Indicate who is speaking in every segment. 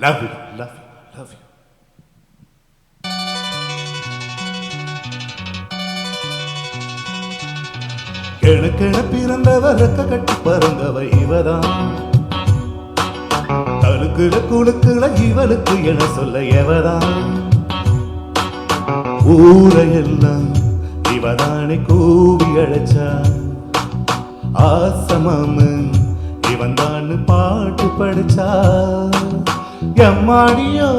Speaker 1: Love you love you love you. எனக்கென பிறந்தவ ரெக்க கட்டி பறந்தவ இவதான். தலுக்குல குழுக்குல இவளுக்கு என சொல்ல எவதான். ஊரையெல்லாம் இவதானே கூவி அழைச்சா. ஆசமாமு இவன் தான் பாட்டு படிச்சா. எம்மாடியோ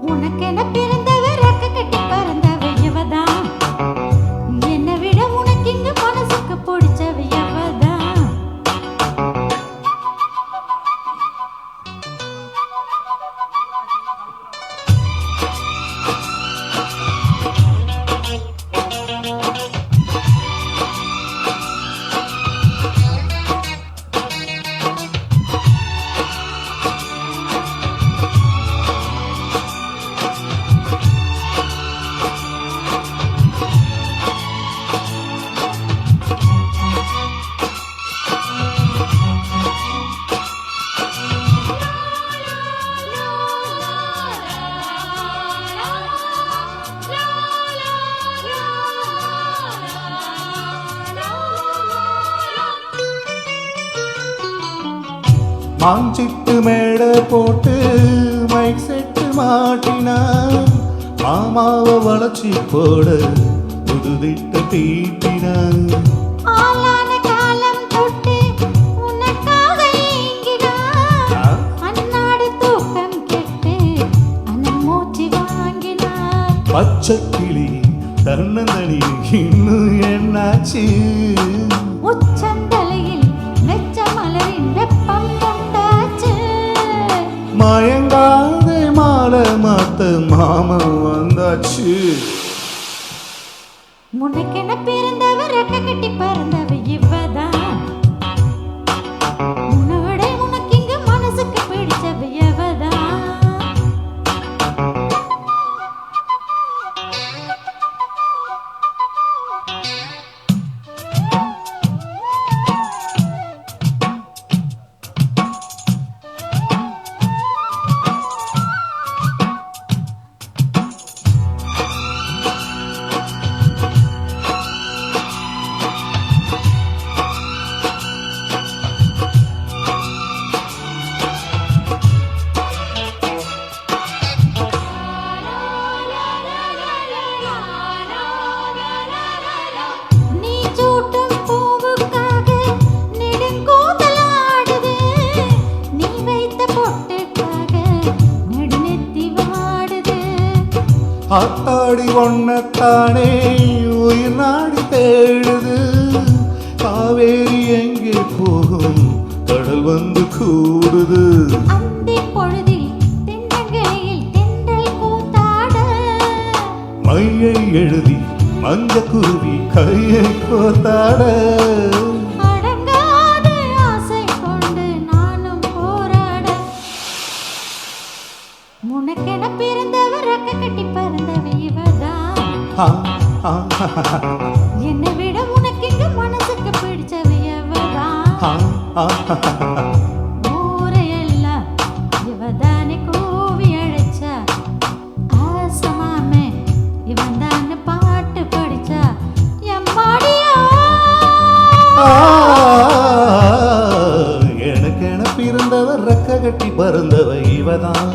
Speaker 2: உனக்கென பிறந்தவ ரெக்க கட்டி பறந்தவ இவதான். என்னை விட உனக்கு இங்க மனசுக்கு பிடிச்சவ இவதான்.
Speaker 1: மாஞ்சிட்டு மேட போட்டு மைக் செட்டு மாட்டினா. மாமாவை வளர்ச்சி போட புதுதிட்ட தீட்டினா.
Speaker 2: ஆளான காலம் தொட்டு உனக்காக ஏங்கினா. அன்னாடு தூக்கம் கெட்டு அனல் மூச்சு வாங்கினா.
Speaker 1: பச்சை கிளி தன்னந்தனி இன்னும் என்னாச்சு.
Speaker 2: உச்சந்தலையில் மெச்ச மலரின் வெப்பம் கொண்டாச்சு.
Speaker 1: மயங்காதே மாலை மாத்த மாமா வந்தாச்சு.
Speaker 2: உனக்கென பிறந்தவ ரெக்க கட்டி பறந்தவ இவதான். உன்னோட உனக்கு இங்க மனசுக்கு பிடிச்சவ இவதான். நீ சூட்டும் பூவுக்காக நெடுங்கூந்தல் ஆடுது. நீ வைத்த பொட்டுக்காக நெடுநெத்தி வாடுது.
Speaker 1: ஆத்தாடி ஒன்னத்தானே உயிர் நாடி தேடுது. காவேரி எங்கே போகும் கடல் வந்து கூடுது.
Speaker 2: அந்திப் பொழுதில் தென்னங்கிளையில் தென்றல் கூத்தாட.
Speaker 1: மையை எழுதி மஞ்ச குருவி கையை கோத்தாட.
Speaker 2: அடங்காத ஆசை கொண்டு நானும் போராட. உனக்கென பிறந்தவ ரெக்க கட்டி பறந்தவ இவதான்.
Speaker 1: ஆ, ஆ,
Speaker 2: என்னை விட உனக்கு இங்க மனசுக்கு பிடிச்சவ இவதான்.
Speaker 1: ஆ, ஆ,
Speaker 2: ஊரையெல்லாம் இவதானே கூவி அழைச்சா. ஆசமாமே இவன் தான் பாட்டு படிச்சா. எம்மாடியோ
Speaker 1: ஆ. எனக்கென பிறந்தவர் ரெக்க கட்டி பறந்தவ இவதான்.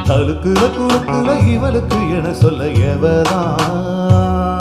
Speaker 1: தலுக்குல குழுக்குல இவளுக்கு என சொல்ல எவதான்.